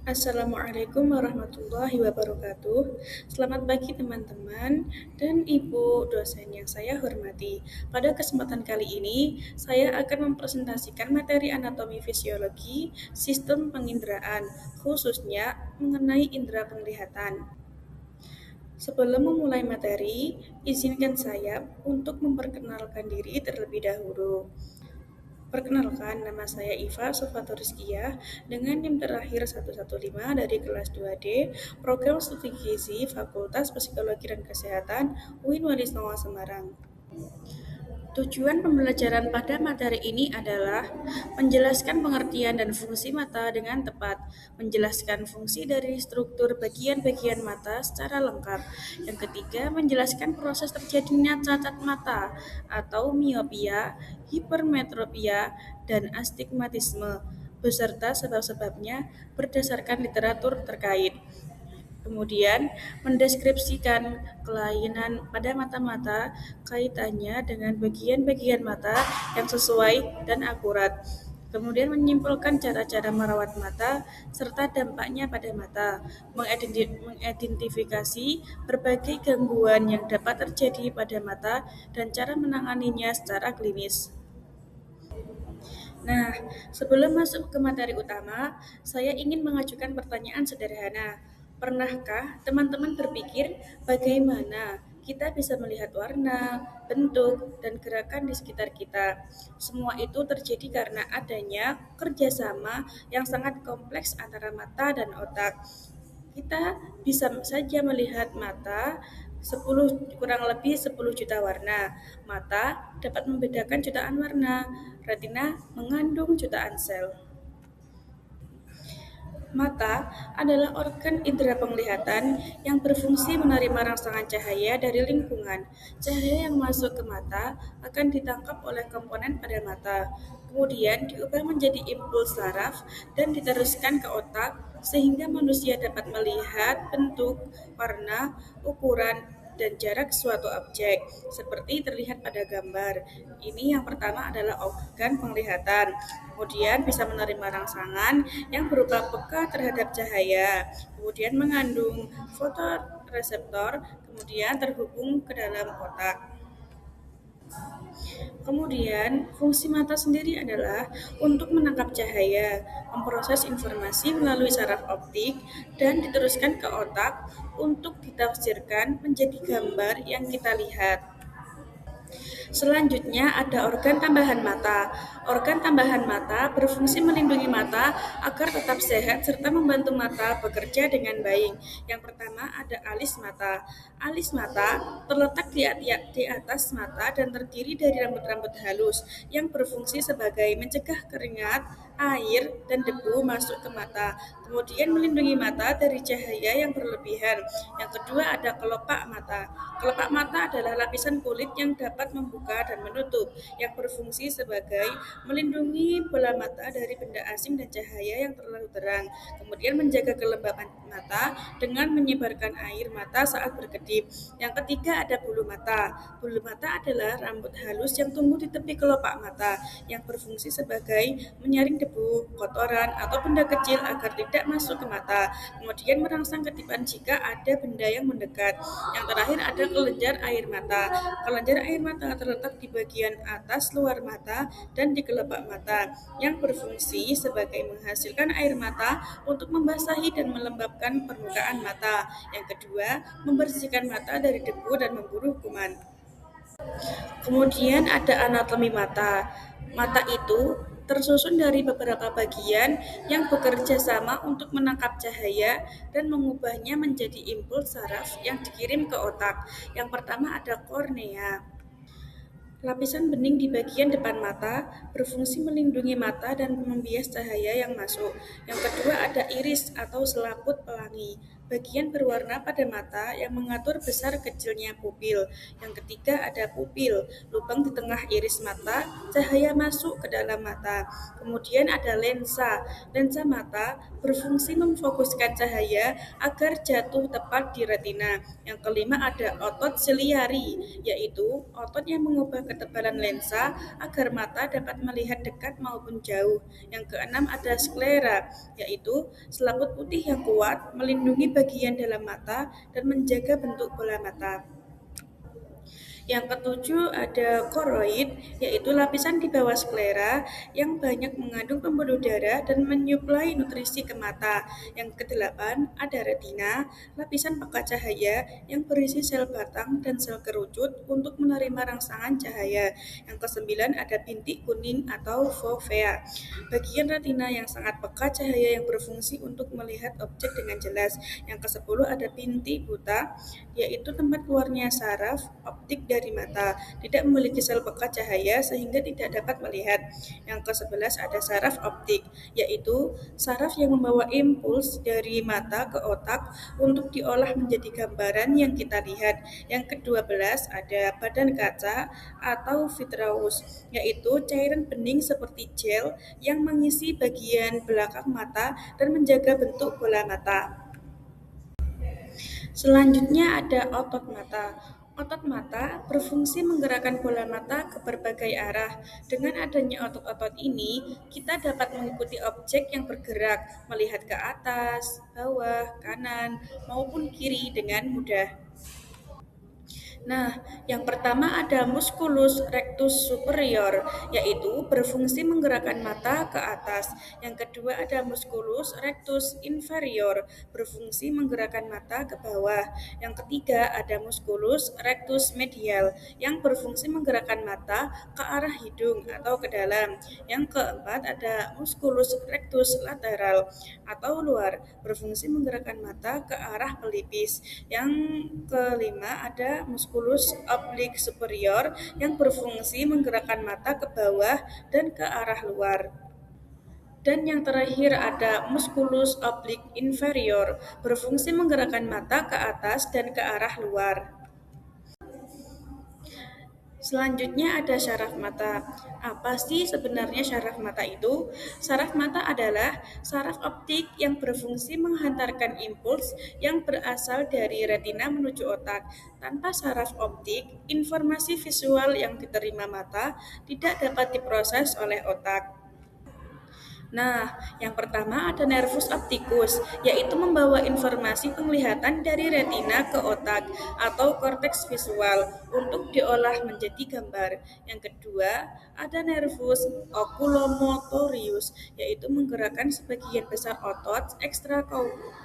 Assalamualaikum warahmatullahi wabarakatuh. Selamat pagi teman-teman dan ibu dosen yang saya hormati. Pada kesempatan kali ini, saya akan mempresentasikan materi anatomi fisiologi sistem penginderaan, khususnya mengenai indera penglihatan. Sebelum memulai materi, izinkan saya untuk memperkenalkan diri terlebih dahulu. Perkenalkan, nama saya Iva Sufaturiskiyah dengan NIM terakhir 115 dari kelas 2D, Program Studi Gizi, Fakultas Psikologi dan Kesehatan, UIN Wali Songo Semarang. Tujuan pembelajaran pada materi ini adalah menjelaskan pengertian dan fungsi mata dengan tepat, menjelaskan fungsi dari struktur bagian-bagian mata secara lengkap. Yang ketiga, menjelaskan proses terjadinya cacat mata atau miopia, hipermetropia, dan astigmatisme, beserta sebab-sebabnya berdasarkan literatur terkait. Kemudian, mendeskripsikan kelainan pada mata-mata kaitannya dengan bagian-bagian mata yang sesuai dan akurat. Kemudian menyimpulkan cara-cara merawat mata serta dampaknya pada mata, mengidentifikasi berbagai gangguan yang dapat terjadi pada mata dan cara menanganinya secara klinis. Nah, sebelum masuk ke materi utama, saya ingin mengajukan pertanyaan sederhana. Pernahkah teman-teman berpikir bagaimana kita bisa melihat warna, bentuk, dan gerakan di sekitar kita? Semua itu terjadi karena adanya kerjasama yang sangat kompleks antara mata dan otak. Kita bisa saja melihat mata 10 kurang lebih 10 juta warna. Mata dapat membedakan jutaan warna. Retina mengandung jutaan sel. Mata adalah organ indera penglihatan yang berfungsi menerima rangsangan cahaya dari lingkungan. Cahaya yang masuk ke mata akan ditangkap oleh komponen pada mata, kemudian diubah menjadi impuls saraf dan diteruskan ke otak sehingga manusia dapat melihat bentuk, warna, ukuran, dan jarak suatu objek, seperti terlihat pada gambar. Ini yang pertama adalah organ penglihatan. Kemudian bisa menerima rangsangan yang berupa peka terhadap cahaya. Kemudian mengandung fotoreseptor, kemudian terhubung ke dalam otak. Kemudian, fungsi mata sendiri adalah untuk menangkap cahaya, memproses informasi melalui saraf optik, dan diteruskan ke otak untuk ditafsirkan menjadi gambar yang kita lihat. Selanjutnya ada organ tambahan mata. Organ tambahan mata berfungsi melindungi mata agar tetap sehat serta membantu mata bekerja dengan baik. Yang pertama ada alis mata. Alis mata terletak di atas mata dan terdiri dari rambut-rambut halus yang berfungsi sebagai mencegah keringat, air, dan debu masuk ke mata. Kemudian melindungi mata dari cahaya yang berlebihan. Yang kedua ada kelopak mata. Kelopak mata adalah lapisan kulit yang dapat membuka dan menutup, yang berfungsi sebagai melindungi bola mata dari benda asing dan cahaya yang terlalu terang. Kemudian menjaga kelembapan mata dengan menyebarkan air mata saat berkedip. Yang ketiga ada bulu mata. Bulu mata adalah rambut halus yang tumbuh di tepi kelopak mata, yang berfungsi sebagai menyaring debu, kotoran, atau benda kecil agar tidak masuk ke mata. Kemudian merangsang kedipan jika ada benda yang mendekat. Yang terakhir ada kelenjar air mata. Kelenjar air mata terletak di bagian atas luar mata dan di kelopak mata, yang berfungsi sebagai menghasilkan air mata untuk membasahi dan melembabkan permukaan mata. Yang kedua, membersihkan mata dari debu dan membunuh kuman. Kemudian ada anatomi mata. Mata itu tersusun dari beberapa bagian yang bekerja sama untuk menangkap cahaya dan mengubahnya menjadi impuls saraf yang dikirim ke otak. Yang pertama ada kornea. Lapisan bening di bagian depan mata berfungsi melindungi mata dan membias cahaya yang masuk. Yang kedua ada iris atau selaput pelangi. Bagian berwarna pada mata yang mengatur besar kecilnya pupil. Yang ketiga ada pupil, lubang di tengah iris mata, cahaya masuk ke dalam mata. Kemudian ada lensa. Lensa mata berfungsi memfokuskan cahaya agar jatuh tepat di retina. Yang kelima ada otot siliari, yaitu otot yang mengubah ketebalan lensa agar mata dapat melihat dekat maupun jauh. Yang keenam ada sklera, yaitu selaput putih yang kuat melindungi bagian dalam mata dan menjaga bentuk bola mata. Yang ketujuh ada koroid, yaitu lapisan di bawah sklera yang banyak mengandung pembuluh darah dan menyuplai nutrisi ke mata. Yang kedelapan ada retina, lapisan pekat cahaya yang berisi sel batang dan sel kerucut untuk menerima rangsangan cahaya. Yang kesembilan ada bintik kuning atau fovea, bagian retina yang sangat pekat cahaya yang berfungsi untuk melihat objek dengan jelas. Yang kesepuluh ada bintik buta, yaitu tempat keluarnya saraf optik dari mata, tidak memiliki sel pekat cahaya sehingga tidak dapat melihat. Yang ke-11 ada saraf optik, yaitu saraf yang membawa impuls dari mata ke otak untuk diolah menjadi gambaran yang kita lihat. Yang ke-12 ada badan kaca atau vitreous, yaitu cairan bening seperti gel yang mengisi bagian belakang mata dan menjaga bentuk bola mata. Selanjutnya ada otot mata. Otot mata berfungsi menggerakkan bola mata ke berbagai arah. Dengan adanya otot-otot ini, kita dapat mengikuti objek yang bergerak, melihat ke atas, bawah, kanan, maupun kiri dengan mudah. Nah, yang pertama ada musculus rectus superior, yaitu berfungsi menggerakkan mata ke atas. Yang kedua ada musculus rectus inferior, berfungsi menggerakkan mata ke bawah. Yang ketiga ada musculus rectus medial, yang berfungsi menggerakkan mata ke arah hidung atau ke dalam. Yang keempat ada musculus rectus lateral atau luar, berfungsi menggerakkan mata ke arah pelipis. Yang kelima ada musculus oblique superior yang berfungsi menggerakkan mata ke bawah dan ke arah luar. Dan yang terakhir ada musculus oblique inferior, berfungsi menggerakkan mata ke atas dan ke arah luar. Selanjutnya ada syaraf mata. Apa sih sebenarnya syaraf mata itu? Syaraf mata adalah saraf optik yang berfungsi menghantarkan impuls yang berasal dari retina menuju otak. Tanpa saraf optik, informasi visual yang diterima mata tidak dapat diproses oleh otak. Nah, yang pertama ada nervus opticus, yaitu membawa informasi penglihatan dari retina ke otak atau korteks visual untuk diolah menjadi gambar. Yang kedua, ada nervus oculomotorius, yaitu menggerakkan sebagian besar otot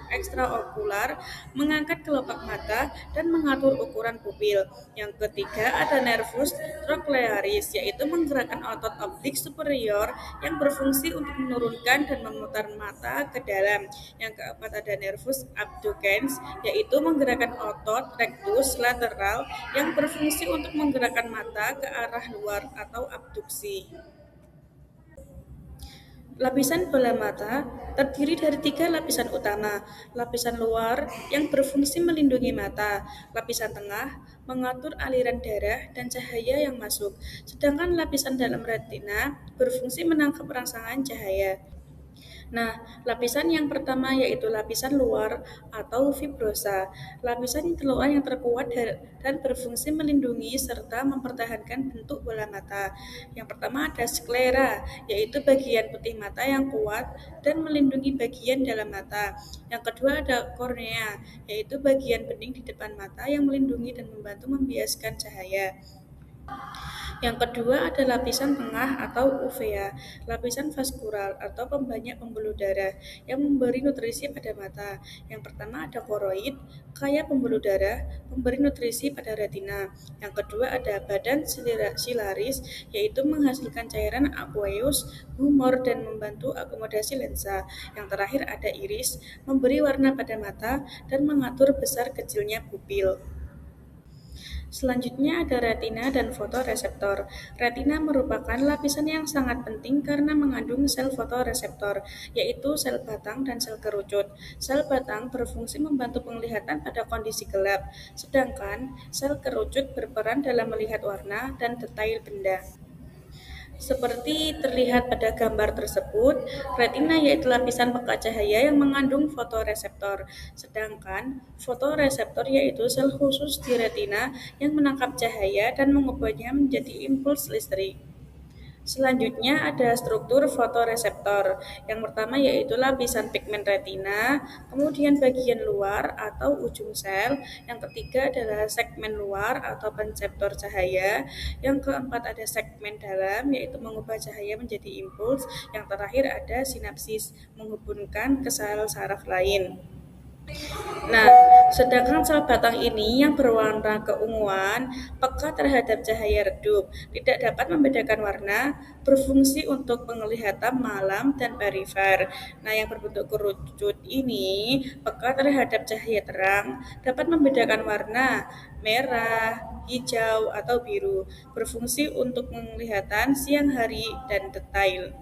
ekstraokular, mengangkat kelopak mata, dan mengatur ukuran pupil. Yang ketiga, ada nervus trochlearis, yaitu menggerakkan otot optik superior yang berfungsi untuk menurunkan dan memutar mata ke dalam. Yang keempat ada nervus abducens, yaitu menggerakkan otot rectus lateral yang berfungsi untuk menggerakkan mata ke arah luar atau abduksi. Lapisan bola mata terdiri dari 3 lapisan utama. Lapisan luar yang berfungsi melindungi mata, lapisan tengah mengatur aliran darah dan cahaya yang masuk, sedangkan lapisan dalam retina berfungsi menangkap rangsangan cahaya. Nah, lapisan yang pertama yaitu lapisan luar atau fibrosa. Lapisan luar yang terkuat dan berfungsi melindungi serta mempertahankan bentuk bola mata. Yang pertama ada sklera, yaitu bagian putih mata yang kuat dan melindungi bagian dalam mata. Yang kedua ada kornea, yaitu bagian bening di depan mata yang melindungi dan membantu membiaskan cahaya. Yang kedua ada lapisan tengah atau uvea, lapisan vaskular atau pembanyak pembuluh darah yang memberi nutrisi pada mata. Yang pertama ada koroid, kaya pembuluh darah, memberi nutrisi pada retina. Yang kedua ada badan silaris, yaitu menghasilkan cairan aqueous, humor, dan membantu akomodasi lensa. Yang terakhir ada iris, memberi warna pada mata dan mengatur besar kecilnya pupil. Selanjutnya ada retina dan fotoreseptor. Retina merupakan lapisan yang sangat penting karena mengandung sel fotoreseptor, yaitu sel batang dan sel kerucut. Sel batang berfungsi membantu penglihatan pada kondisi gelap, sedangkan sel kerucut berperan dalam melihat warna dan detail benda. Seperti terlihat pada gambar tersebut, retina yaitu lapisan pekat cahaya yang mengandung fotoreseptor, sedangkan fotoreseptor yaitu sel khusus di retina yang menangkap cahaya dan mengubahnya menjadi impuls listrik. Selanjutnya ada struktur fotoreseptor. Yang pertama yaitu lapisan pigmen retina, kemudian bagian luar atau ujung sel. Yang ketiga adalah segmen luar atau konseptor cahaya. Yang keempat ada segmen dalam yaitu mengubah cahaya menjadi impuls. Yang terakhir ada sinapsis, menghubungkan ke sel saraf lain. Nah, sedangkan sel batang ini yang berwarna keunguan, peka terhadap cahaya redup, tidak dapat membedakan warna, berfungsi untuk penglihatan malam dan perifer. Nah, yang berbentuk kerucut ini peka terhadap cahaya terang, dapat membedakan warna merah, hijau, atau biru, berfungsi untuk penglihatan siang hari dan detail.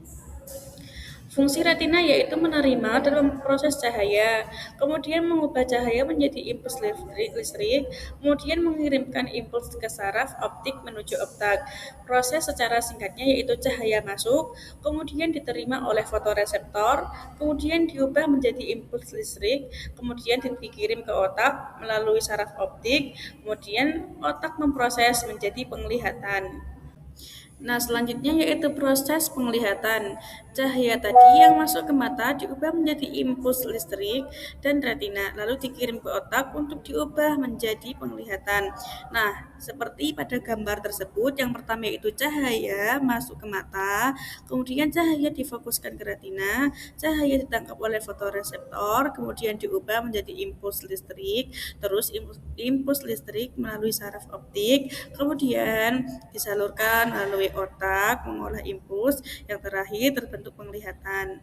Fungsi retina yaitu menerima dan memproses cahaya, kemudian mengubah cahaya menjadi impuls listrik, kemudian mengirimkan impuls ke saraf optik menuju otak. Proses secara singkatnya yaitu cahaya masuk, kemudian diterima oleh fotoreseptor, kemudian diubah menjadi impuls listrik, kemudian dikirim ke otak melalui saraf optik, kemudian otak memproses menjadi penglihatan. Nah, selanjutnya yaitu proses penglihatan. Cahaya tadi yang masuk ke mata diubah menjadi impuls listrik dan retina, lalu dikirim ke otak untuk diubah menjadi penglihatan. Nah, seperti pada gambar tersebut, yang pertama yaitu cahaya masuk ke mata, kemudian cahaya difokuskan ke retina, cahaya ditangkap oleh fotoreseptor, kemudian diubah menjadi impuls listrik, terus impuls listrik melalui saraf optik, kemudian disalurkan melalui otak mengolah impuls, yang terakhir terbentuk penglihatan.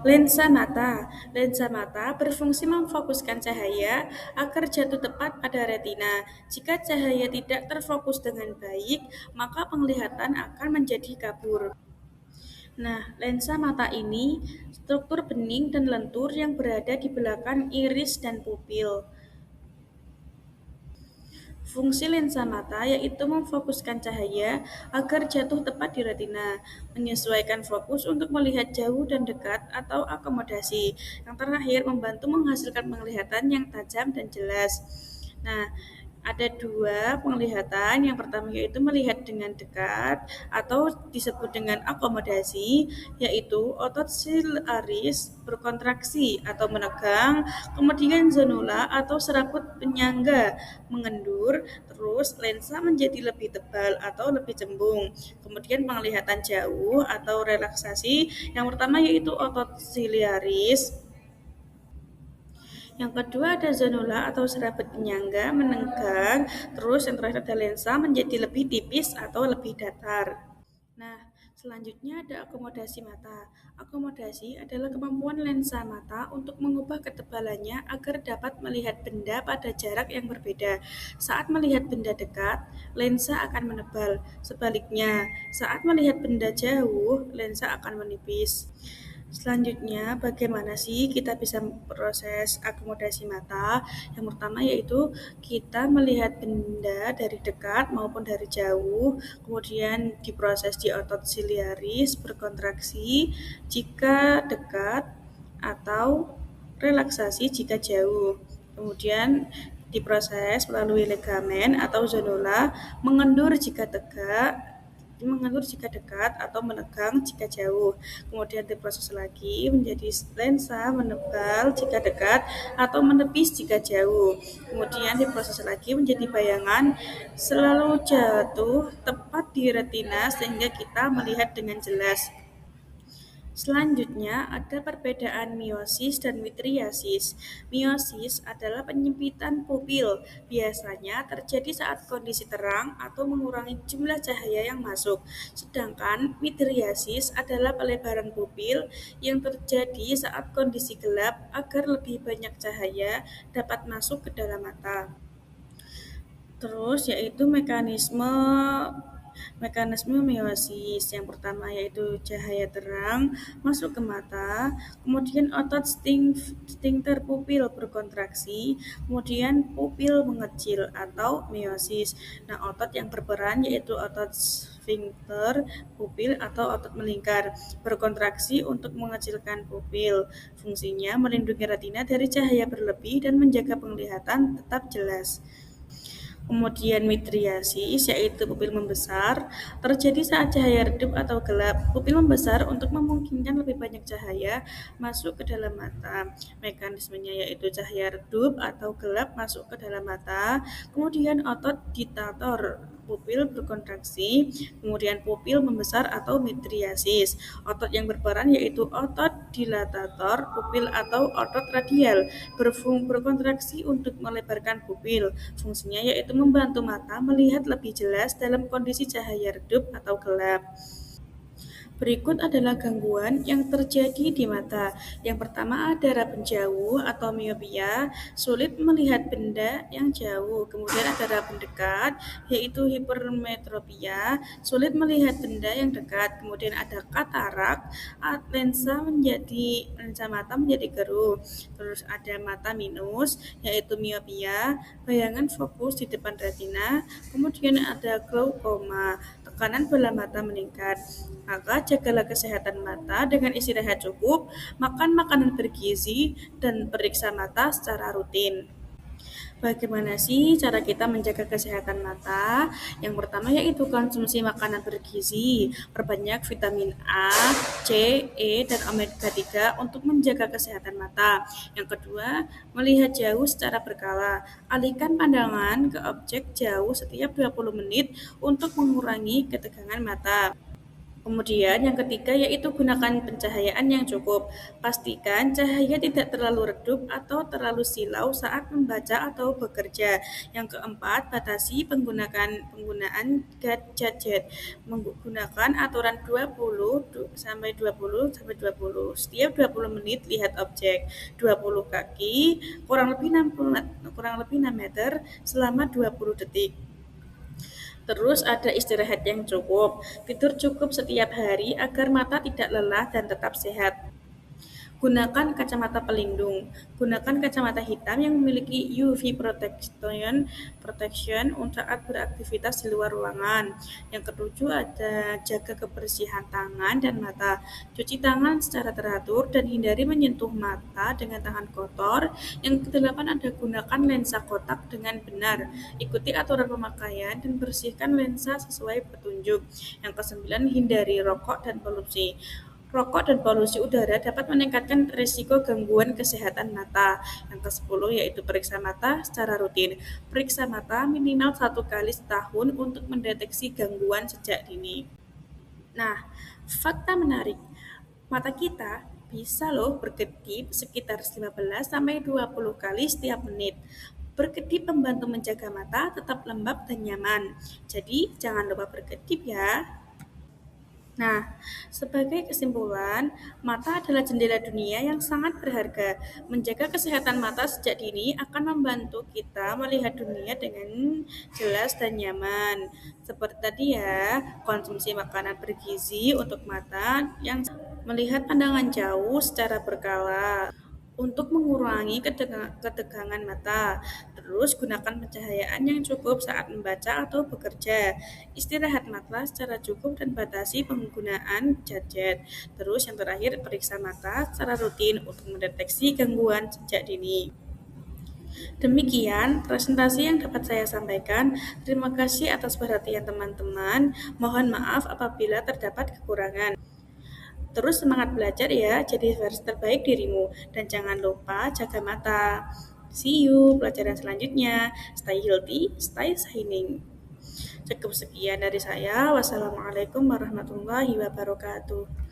Lensa mata. Lensa mata berfungsi memfokuskan cahaya agar jatuh tepat pada retina. Jika cahaya tidak terfokus dengan baik, maka penglihatan akan menjadi kabur. Nah, lensa mata ini struktur bening dan lentur yang berada di belakang iris dan pupil. Fungsi lensa mata yaitu memfokuskan cahaya agar jatuh tepat di retina, menyesuaikan fokus untuk melihat jauh dan dekat atau akomodasi. Yang terakhir, membantu menghasilkan penglihatan yang tajam dan jelas. Nah, ada dua penglihatan. Yang pertama yaitu melihat dengan dekat atau disebut dengan akomodasi, yaitu otot silaris berkontraksi atau menegang, kemudian zonula atau serabut penyangga mengendur, terus lensa menjadi lebih tebal atau lebih cembung. Kemudian penglihatan jauh atau relaksasi, yang pertama yaitu otot siliaris. Yang kedua ada zonula atau serabut penyangga menenggang, terus yang terakhir ada lensa menjadi lebih tipis atau lebih datar. Nah, selanjutnya ada akomodasi mata. Akomodasi adalah kemampuan lensa mata untuk mengubah ketebalannya agar dapat melihat benda pada jarak yang berbeda. Saat melihat benda dekat, lensa akan menebal. Sebaliknya, saat melihat benda jauh, lensa akan menipis. Selanjutnya, bagaimana sih kita bisa proses akomodasi mata? Yang pertama yaitu kita melihat benda dari dekat maupun dari jauh, kemudian diproses di otot siliaris berkontraksi jika dekat atau relaksasi jika jauh. Kemudian diproses melalui ligamen atau zonula, mengendur jika dekat atau menegang jika jauh. Kemudian diproses lagi menjadi lensa menebal jika dekat atau menepis jika jauh. Kemudian diproses lagi menjadi bayangan selalu jatuh tepat di retina sehingga kita melihat dengan jelas. Selanjutnya ada perbedaan miosis dan mitriasis. Miosis adalah penyempitan pupil, biasanya terjadi saat kondisi terang atau mengurangi jumlah cahaya yang masuk. Sedangkan mitriasis adalah pelebaran pupil yang terjadi saat kondisi gelap agar lebih banyak cahaya dapat masuk ke dalam mata. Terus yaitu mekanisme meiosis. Yang pertama yaitu cahaya terang masuk ke mata, kemudian otot sphincter pupil berkontraksi, kemudian pupil mengecil atau meiosis. Nah, otot yang berperan yaitu otot sphincter pupil atau otot melingkar berkontraksi untuk mengecilkan pupil. Fungsinya melindungi retina dari cahaya berlebih dan menjaga penglihatan tetap jelas. Kemudian midriasis, yaitu pupil membesar, terjadi saat cahaya redup atau gelap. Pupil membesar untuk memungkinkan lebih banyak cahaya masuk ke dalam mata. Mekanismenya yaitu cahaya redup atau gelap masuk ke dalam mata, kemudian otot ditator pupil berkontraksi, kemudian pupil membesar atau midriasis. Otot yang berperan yaitu otot dilatator pupil atau otot radial berkontraksi untuk melebarkan pupil. Fungsinya yaitu membantu mata melihat lebih jelas dalam kondisi cahaya redup atau gelap. Berikut adalah gangguan yang terjadi di mata. Yang pertama ada raben jauh atau miopia, sulit melihat benda yang jauh. Kemudian ada raben dekat, yaitu hipermetropia, sulit melihat benda yang dekat. Kemudian ada katarak, lensa mata menjadi keruh. Terus ada mata minus, yaitu miopia, bayangan fokus di depan retina. Kemudian ada glaukoma, tekanan bola mata meningkat. Maka jagalah kesehatan mata dengan istirahat cukup, makan makanan bergizi, dan periksa mata secara rutin. Bagaimana sih cara kita menjaga kesehatan mata? Yang pertama yaitu konsumsi makanan bergizi, perbanyak vitamin A, C, E, dan omega 3 untuk menjaga kesehatan mata. Yang kedua, melihat jauh secara berkala. Alihkan pandangan ke objek jauh setiap 20 menit untuk mengurangi ketegangan mata. Kemudian yang ketiga yaitu gunakan pencahayaan yang cukup. Pastikan cahaya tidak terlalu redup atau terlalu silau saat membaca atau bekerja. Yang keempat, batasi penggunaan gadget. Menggunakan aturan 20 sampai 20 sampai 20. Setiap 20 menit lihat objek. 20 kaki kurang lebih 6 meter selama 20 detik. Terus ada istirahat yang cukup, tidur cukup setiap hari agar mata tidak lelah dan tetap sehat. Gunakan kacamata pelindung. Gunakan kacamata hitam yang memiliki UV protection untuk saat beraktivitas di luar ruangan. Yang ketujuh ada jaga kebersihan tangan dan mata. Cuci tangan secara teratur dan hindari menyentuh mata dengan tangan kotor. Yang kedelapan ada gunakan lensa kotak dengan benar. Ikuti aturan pemakaian dan bersihkan lensa sesuai petunjuk. Yang kesembilan hindari rokok dan polusi. Rokok dan polusi udara dapat meningkatkan risiko gangguan kesehatan mata. Yang ke-10 yaitu periksa mata secara rutin. Periksa mata minimal 1 kali setahun untuk mendeteksi gangguan sejak dini. Nah, fakta menarik. Mata kita bisa loh berkedip sekitar 15 sampai 20 kali setiap menit. Berkedip membantu menjaga mata tetap lembab dan nyaman. Jadi, jangan lupa berkedip ya. Nah, sebagai kesimpulan, mata adalah jendela dunia yang sangat berharga. Menjaga kesehatan mata sejak dini akan membantu kita melihat dunia dengan jelas dan nyaman. Seperti tadi ya, konsumsi makanan bergizi untuk mata yang melihat pandangan jauh secara berkala untuk mengurangi ketegangan mata. Terus gunakan pencahayaan yang cukup saat membaca atau bekerja. Istirahat mata secara cukup dan batasi penggunaan gadget. Terus yang terakhir periksa mata secara rutin untuk mendeteksi gangguan sejak dini. Demikian presentasi yang dapat saya sampaikan. Terima kasih atas perhatian teman-teman. Mohon maaf apabila terdapat kekurangan. Terus semangat belajar ya, jadi versi terbaik dirimu. Dan jangan lupa jaga mata. See you pelajaran selanjutnya. Stay healthy, stay shining. Cukup sekian dari saya. Wassalamualaikum warahmatullahi wabarakatuh.